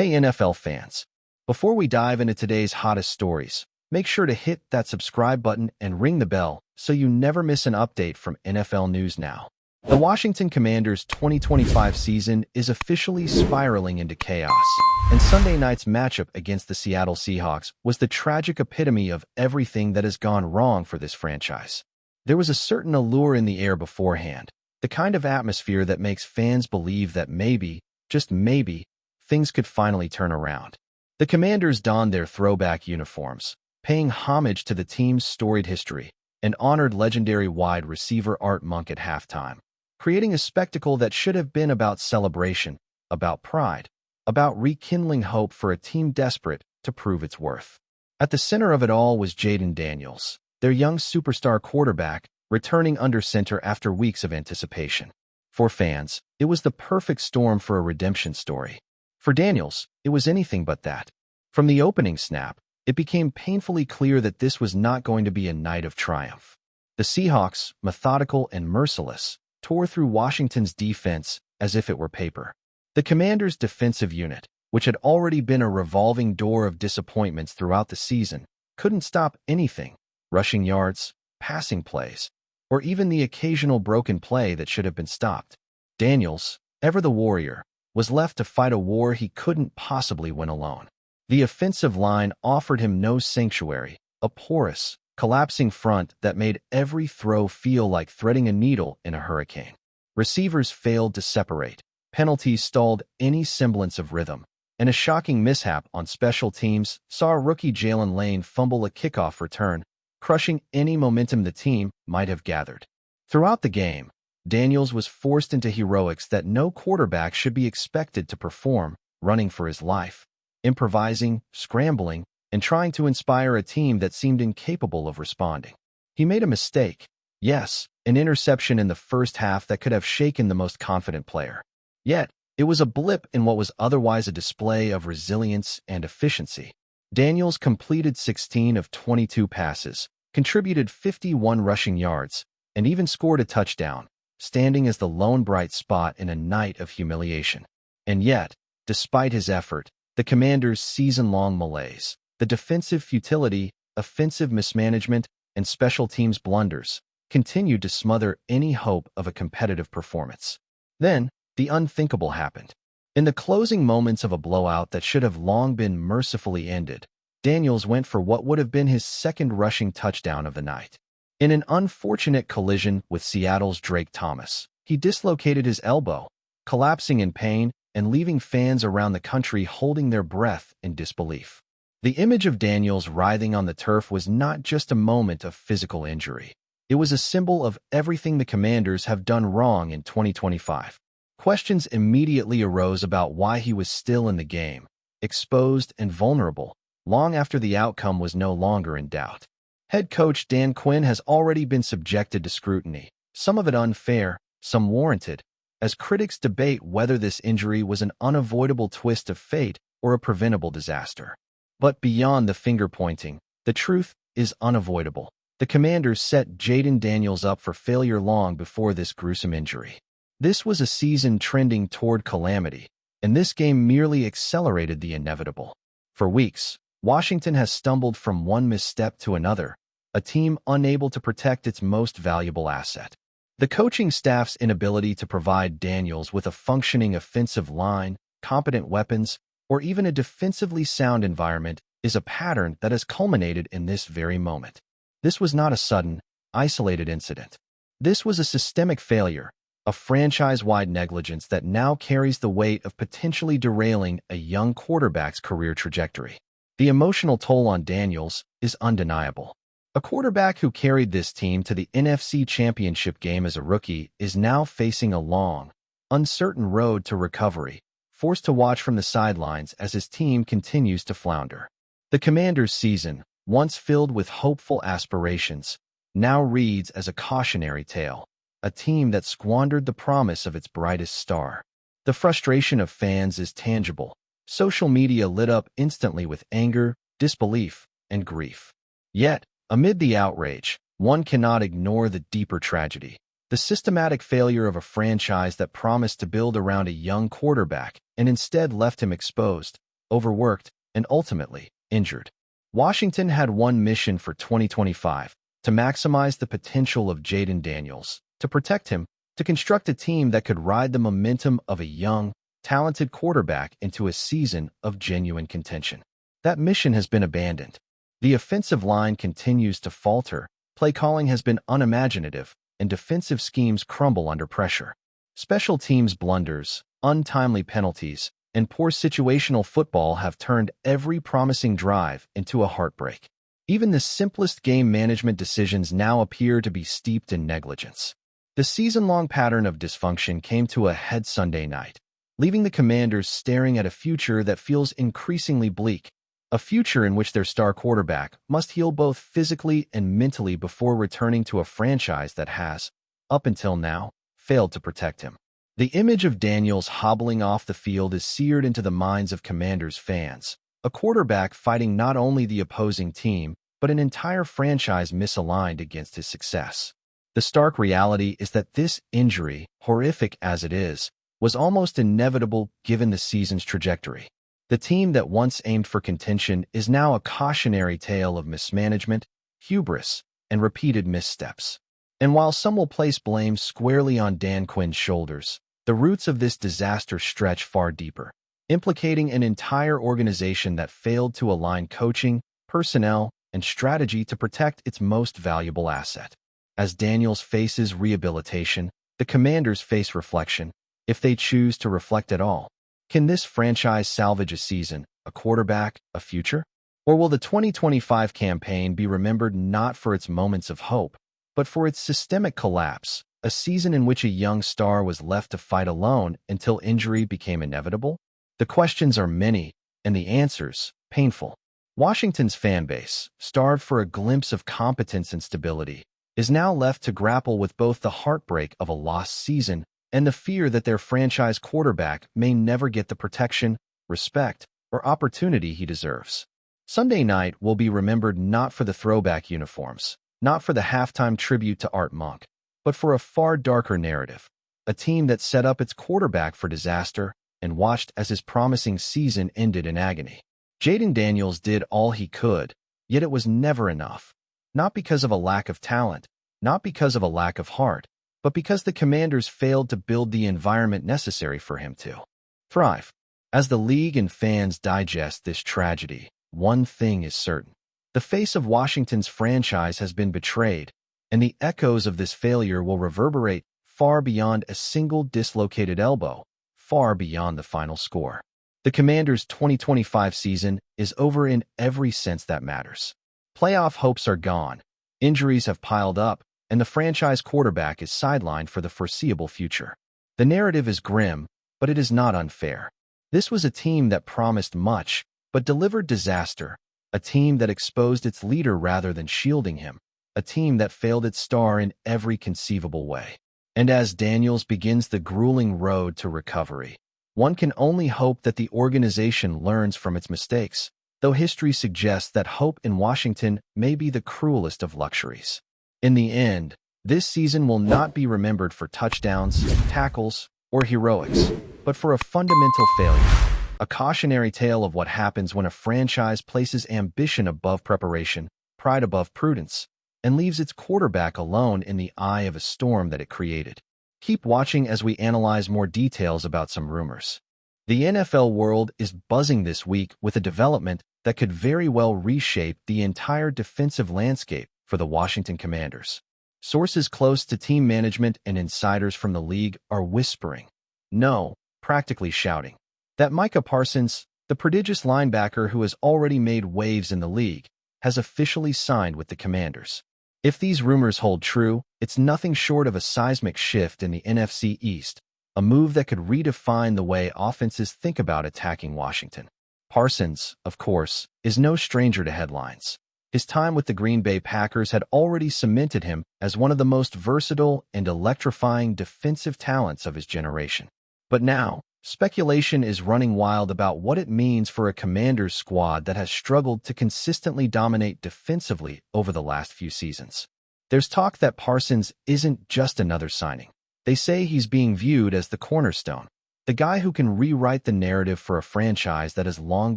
Hey NFL fans, before we dive into today's hottest stories, make sure to hit that subscribe button and ring the bell so you never miss an update from NFL News Now. The Washington Commanders' 2025 season is officially spiraling into chaos, and Sunday night's matchup against the Seattle Seahawks was the tragic epitome of everything that has gone wrong for this franchise. There was a certain allure in the air beforehand, the kind of atmosphere that makes fans believe that maybe, just maybe, things could finally turn around. The Commanders donned their throwback uniforms, paying homage to the team's storied history, and honored legendary wide receiver Art Monk at halftime, creating a spectacle that should have been about celebration, about pride, about rekindling hope for a team desperate to prove its worth. At the center of it all was Jayden Daniels, their young superstar quarterback, returning under center after weeks of anticipation. For fans, it was the perfect storm for a redemption story. For Daniels, it was anything but that. From the opening snap, it became painfully clear that this was not going to be a night of triumph. The Seahawks, methodical and merciless, tore through Washington's defense as if it were paper. The Commanders' defensive unit, which had already been a revolving door of disappointments throughout the season, couldn't stop anything: rushing yards, passing plays, or even the occasional broken play that should have been stopped. Daniels, ever the warrior, was left to fight a war he couldn't possibly win alone. The offensive line offered him no sanctuary, a porous, collapsing front that made every throw feel like threading a needle in a hurricane. Receivers failed to separate, penalties stalled any semblance of rhythm, and a shocking mishap on special teams saw rookie Jalen Lane fumble a kickoff return, crushing any momentum the team might have gathered. Throughout the game, Daniels was forced into heroics that no quarterback should be expected to perform, running for his life, improvising, scrambling, and trying to inspire a team that seemed incapable of responding. He made a mistake. Yes, an interception in the first half that could have shaken the most confident player. Yet, it was a blip in what was otherwise a display of resilience and efficiency. Daniels completed 16 of 22 passes, contributed 51 rushing yards, and even scored a touchdown, standing as the lone bright spot in a night of humiliation. And yet, despite his effort, the Commanders' season-long malaise, the defensive futility, offensive mismanagement, and special teams blunders continued to smother any hope of a competitive performance. Then, the unthinkable happened. In the closing moments of a blowout that should have long been mercifully ended, Daniels went for what would have been his second rushing touchdown of the night. In an unfortunate collision with Seattle's Drake Thomas, he dislocated his elbow, collapsing in pain and leaving fans around the country holding their breath in disbelief. The image of Daniels writhing on the turf was not just a moment of physical injury. It was a symbol of everything the Commanders have done wrong in 2025. Questions immediately arose about why he was still in the game, exposed and vulnerable, long after the outcome was no longer in doubt. Head coach Dan Quinn has already been subjected to scrutiny, some of it unfair, some warranted, as critics debate whether this injury was an unavoidable twist of fate or a preventable disaster. But beyond the finger-pointing, the truth is unavoidable. The Commanders set Jayden Daniels up for failure long before this gruesome injury. This was a season trending toward calamity, and this game merely accelerated the inevitable. For weeks, Washington has stumbled from one misstep to another, a team unable to protect its most valuable asset. The coaching staff's inability to provide Daniels with a functioning offensive line, competent weapons, or even a defensively sound environment is a pattern that has culminated in this very moment. This was not a sudden, isolated incident. This was a systemic failure, a franchise-wide negligence that now carries the weight of potentially derailing a young quarterback's career trajectory. The emotional toll on Daniels is undeniable. A quarterback who carried this team to the NFC Championship game as a rookie is now facing a long, uncertain road to recovery, forced to watch from the sidelines as his team continues to flounder. The Commanders' season, once filled with hopeful aspirations, now reads as a cautionary tale, a team that squandered the promise of its brightest star. The frustration of fans is tangible. Social media lit up instantly with anger, disbelief, and grief. Yet, amid the outrage, one cannot ignore the deeper tragedy, the systematic failure of a franchise that promised to build around a young quarterback and instead left him exposed, overworked, and ultimately injured. Washington had one mission for 2025: to maximize the potential of Jayden Daniels, to protect him, to construct a team that could ride the momentum of a young, talented quarterback into a season of genuine contention. That mission has been abandoned. The offensive line continues to falter, play calling has been unimaginative, and defensive schemes crumble under pressure. Special teams blunders, untimely penalties, and poor situational football have turned every promising drive into a heartbreak. Even the simplest game management decisions now appear to be steeped in negligence. The season-long pattern of dysfunction came to a head Sunday night, leaving the Commanders staring at a future that feels increasingly bleak, a future in which their star quarterback must heal both physically and mentally before returning to a franchise that has, up until now, failed to protect him. The image of Daniels hobbling off the field is seared into the minds of Commanders fans, a quarterback fighting not only the opposing team, but an entire franchise misaligned against his success. The stark reality is that this injury, horrific as it is, was almost inevitable given the season's trajectory. The team that once aimed for contention is now a cautionary tale of mismanagement, hubris, and repeated missteps. And while some will place blame squarely on Dan Quinn's shoulders, the roots of this disaster stretch far deeper, implicating an entire organization that failed to align coaching, personnel, and strategy to protect its most valuable asset. As Daniels faces rehabilitation, the Commanders face reflection, if they choose to reflect at all. Can this franchise salvage a season, a quarterback, a future? Or will the 2025 campaign be remembered not for its moments of hope, but for its systemic collapse, a season in which a young star was left to fight alone until injury became inevitable? The questions are many, and the answers painful. Washington's fanbase, starved for a glimpse of competence and stability, is now left to grapple with both the heartbreak of a lost season and the fear that their franchise quarterback may never get the protection, respect, or opportunity he deserves. Sunday night will be remembered not for the throwback uniforms, not for the halftime tribute to Art Monk, but for a far darker narrative, a team that set up its quarterback for disaster and watched as his promising season ended in agony. Jayden Daniels did all he could, yet it was never enough. Not because of a lack of talent, not because of a lack of heart, but because the Commanders failed to build the environment necessary for him to thrive. As the league and fans digest this tragedy, one thing is certain. The face of Washington's franchise has been betrayed, and the echoes of this failure will reverberate far beyond a single dislocated elbow, far beyond the final score. The Commanders' 2025 season is over in every sense that matters. Playoff hopes are gone, injuries have piled up, and the franchise quarterback is sidelined for the foreseeable future. The narrative is grim, but it is not unfair. This was a team that promised much, but delivered disaster, a team that exposed its leader rather than shielding him, a team that failed its star in every conceivable way. And as Daniels begins the grueling road to recovery, one can only hope that the organization learns from its mistakes, though history suggests that hope in Washington may be the cruelest of luxuries. In the end, this season will not be remembered for touchdowns, tackles, or heroics, but for a fundamental failure, a cautionary tale of what happens when a franchise places ambition above preparation, pride above prudence, and leaves its quarterback alone in the eye of a storm that it created. Keep watching as we analyze more details about some rumors. The NFL world is buzzing this week with a development that could very well reshape the entire defensive landscape for the Washington Commanders. Sources close to team management and insiders from the league are whispering, no, practically shouting, that Micah Parsons, the prodigious linebacker who has already made waves in the league, has officially signed with the Commanders. If these rumors hold true, it's nothing short of a seismic shift in the NFC East, a move that could redefine the way offenses think about attacking Washington. Parsons, of course, is no stranger to headlines. His time with the Green Bay Packers had already cemented him as one of the most versatile and electrifying defensive talents of his generation. But now, speculation is running wild about what it means for a Commanders squad that has struggled to consistently dominate defensively over the last few seasons. There's talk that Parsons isn't just another signing. They say he's being viewed as the cornerstone, the guy who can rewrite the narrative for a franchise that has long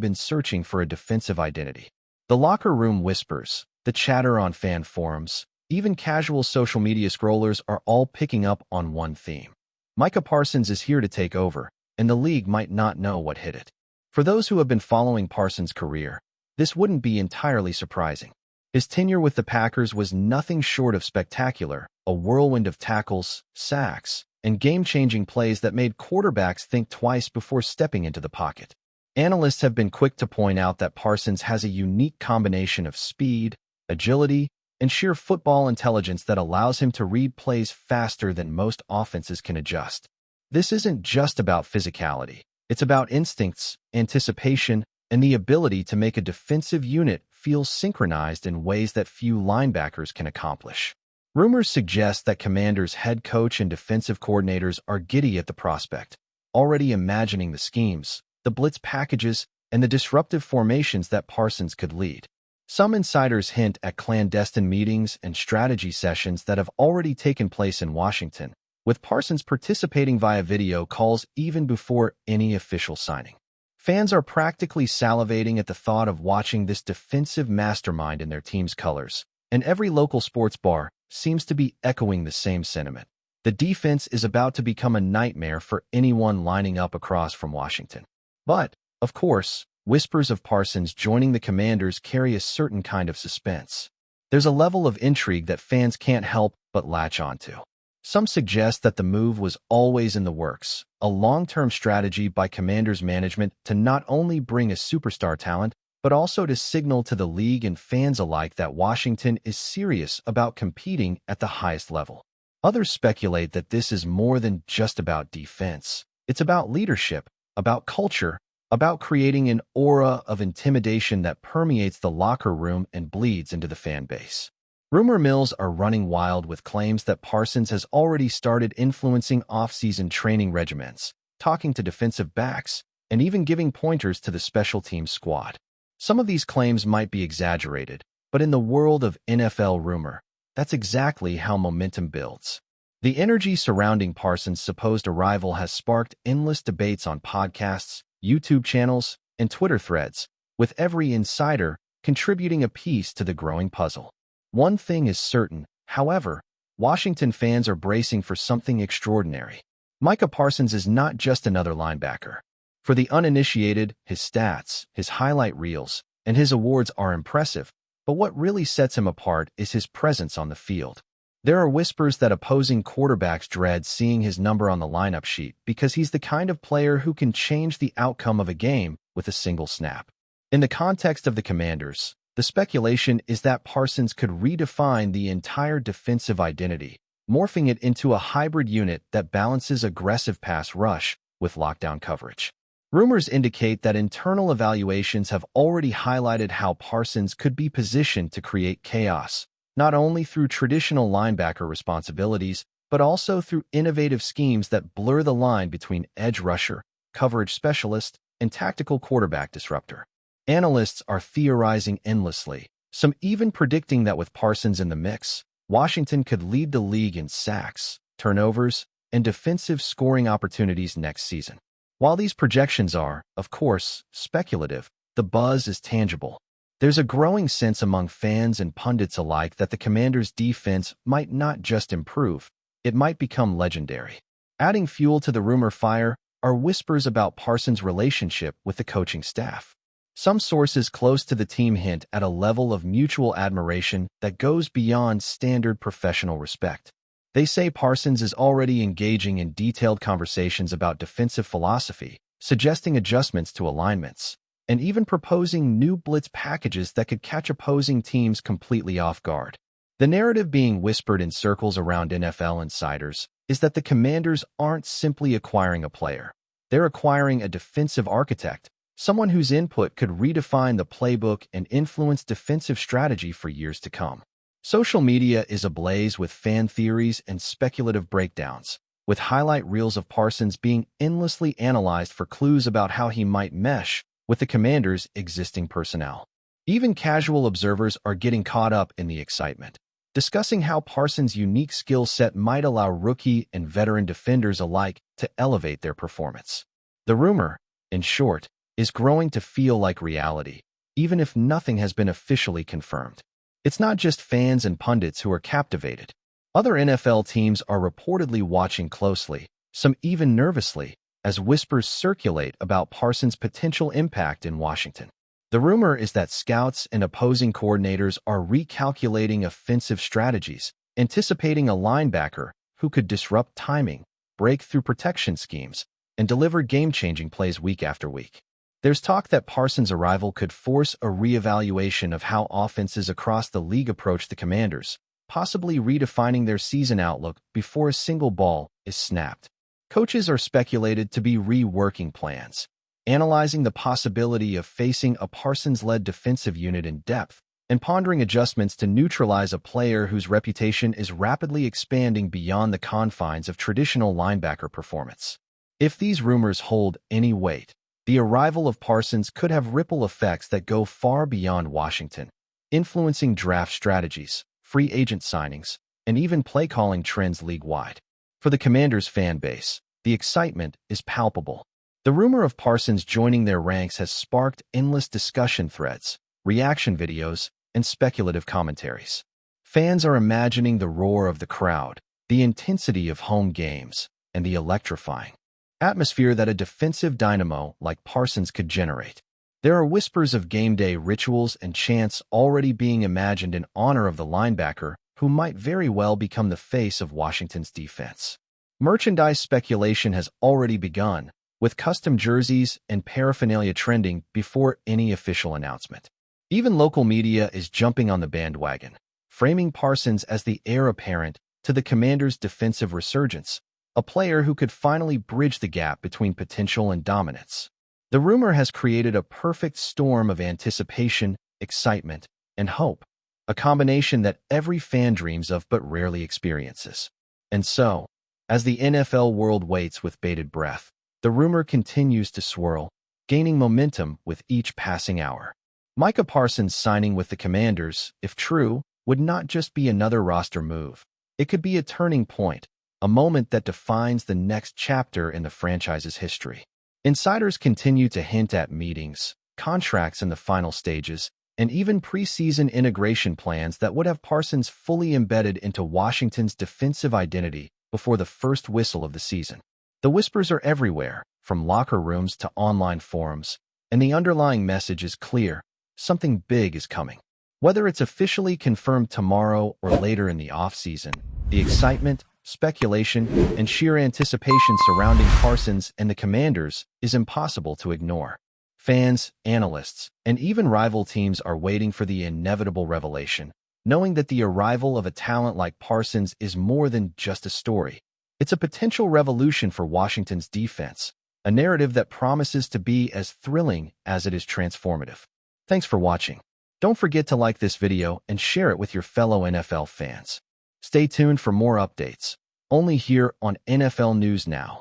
been searching for a defensive identity. The locker room whispers, the chatter on fan forums, even casual social media scrollers are all picking up on one theme. Micah Parsons is here to take over, and the league might not know what hit it. For those who have been following Parsons' career, this wouldn't be entirely surprising. His tenure with the Packers was nothing short of spectacular, a whirlwind of tackles, sacks, and game-changing plays that made quarterbacks think twice before stepping into the pocket. Analysts have been quick to point out that Parsons has a unique combination of speed, agility, and sheer football intelligence that allows him to read plays faster than most offenses can adjust. This isn't just about physicality. It's about instincts, anticipation, and the ability to make a defensive unit feel synchronized in ways that few linebackers can accomplish. Rumors suggest that Commanders' head coach and defensive coordinators are giddy at the prospect, already imagining the schemes, the blitz packages, and the disruptive formations that Parsons could lead. Some insiders hint at clandestine meetings and strategy sessions that have already taken place in Washington, with Parsons participating via video calls even before any official signing. Fans are practically salivating at the thought of watching this defensive mastermind in their team's colors, and every local sports bar seems to be echoing the same sentiment. The defense is about to become a nightmare for anyone lining up across from Washington. But, of course, whispers of Parsons joining the Commanders carry a certain kind of suspense. There's a level of intrigue that fans can't help but latch onto. Some suggest that the move was always in the works, a long-term strategy by Commanders management to not only bring a superstar talent, but also to signal to the league and fans alike that Washington is serious about competing at the highest level. Others speculate that this is more than just about defense. It's about leadership, about culture, about creating an aura of intimidation that permeates the locker room and bleeds into the fan base. Rumor mills are running wild with claims that Parsons has already started influencing off-season training regimens, talking to defensive backs, and even giving pointers to the special teams squad. Some of these claims might be exaggerated, but in the world of NFL rumor, that's exactly how momentum builds. The energy surrounding Parsons' supposed arrival has sparked endless debates on podcasts, YouTube channels, and Twitter threads, with every insider contributing a piece to the growing puzzle. One thing is certain, however, Washington fans are bracing for something extraordinary. Micah Parsons is not just another linebacker. For the uninitiated, his stats, his highlight reels, and his awards are impressive, but what really sets him apart is his presence on the field. There are whispers that opposing quarterbacks dread seeing his number on the lineup sheet because he's the kind of player who can change the outcome of a game with a single snap. In the context of the Commanders, the speculation is that Parsons could redefine the entire defensive identity, morphing it into a hybrid unit that balances aggressive pass rush with lockdown coverage. Rumors indicate that internal evaluations have already highlighted how Parsons could be positioned to create chaos, not only through traditional linebacker responsibilities, but also through innovative schemes that blur the line between edge rusher, coverage specialist, and tactical quarterback disruptor. Analysts are theorizing endlessly, some even predicting that with Parsons in the mix, Washington could lead the league in sacks, turnovers, and defensive scoring opportunities next season. While these projections are, of course, speculative, the buzz is tangible. There's a growing sense among fans and pundits alike that the Commanders' defense might not just improve, it might become legendary. Adding fuel to the rumor fire are whispers about Parsons' relationship with the coaching staff. Some sources close to the team hint at a level of mutual admiration that goes beyond standard professional respect. They say Parsons is already engaging in detailed conversations about defensive philosophy, suggesting adjustments to alignments, and even proposing new blitz packages that could catch opposing teams completely off guard. The narrative being whispered in circles around NFL insiders is that the Commanders aren't simply acquiring a player. They're acquiring a defensive architect, someone whose input could redefine the playbook and influence defensive strategy for years to come. Social media is ablaze with fan theories and speculative breakdowns, with highlight reels of Parsons being endlessly analyzed for clues about how he might mesh with the Commanders' existing personnel. Even casual observers are getting caught up in the excitement. discussing how Parsons' unique skill set might allow rookie and veteran defenders alike to elevate their performance. The rumor, in short, is growing to feel like reality, even if nothing has been officially confirmed. It's not just fans and pundits who are captivated. Other NFL teams are reportedly watching closely, some even nervously, as whispers circulate about Parsons' potential impact in Washington. The rumor is that scouts and opposing coordinators are recalculating offensive strategies, anticipating a linebacker who could disrupt timing, break through protection schemes, and deliver game-changing plays week after week. There's talk that Parsons' arrival could force a reevaluation of how offenses across the league approach the Commanders, possibly redefining their season outlook before a single ball is snapped. Coaches are speculated to be reworking plans, analyzing the possibility of facing a Parsons-led defensive unit in depth, and pondering adjustments to neutralize a player whose reputation is rapidly expanding beyond the confines of traditional linebacker performance. If these rumors hold any weight, the arrival of Parsons could have ripple effects that go far beyond Washington, influencing draft strategies, free agent signings, and even play-calling trends league-wide. For the Commanders' fan base, the excitement is palpable. The rumor of Parsons joining their ranks has sparked endless discussion threads, reaction videos, and speculative commentaries. Fans are imagining the roar of the crowd, the intensity of home games, and the electrifying atmosphere that a defensive dynamo like Parsons could generate. There are whispers of game day rituals and chants already being imagined in honor of the linebacker who might very well become the face of Washington's defense. Merchandise speculation has already begun, with custom jerseys and paraphernalia trending before any official announcement. Even local media is jumping on the bandwagon, framing Parsons as the heir apparent to the Commanders' defensive resurgence, a player who could finally bridge the gap between potential and dominance. The rumor has created a perfect storm of anticipation, excitement, and hope, a combination that every fan dreams of but rarely experiences. And so, as the NFL world waits with bated breath, the rumor continues to swirl, gaining momentum with each passing hour. Micah Parsons signing with the Commanders, if true, would not just be another roster move. It could be a turning point, a moment that defines the next chapter in the franchise's history. Insiders continue to hint at meetings, contracts in the final stages, and even preseason integration plans that would have Parsons fully embedded into Washington's defensive identity before the first whistle of the season. The whispers are everywhere, from locker rooms to online forums, and the underlying message is clear: something big is coming. Whether it's officially confirmed tomorrow or later in the offseason, the excitement, speculation, and sheer anticipation surrounding Parsons and the Commanders is impossible to ignore. Fans, analysts, and even rival teams are waiting for the inevitable revelation, knowing that the arrival of a talent like Parsons is more than just a story. It's a potential revolution for Washington's defense, a narrative that promises to be as thrilling as it is transformative. Thanks for watching. Don't forget to like this video and share it with your fellow NFL fans. Stay tuned for more updates, only here on NFL News Now.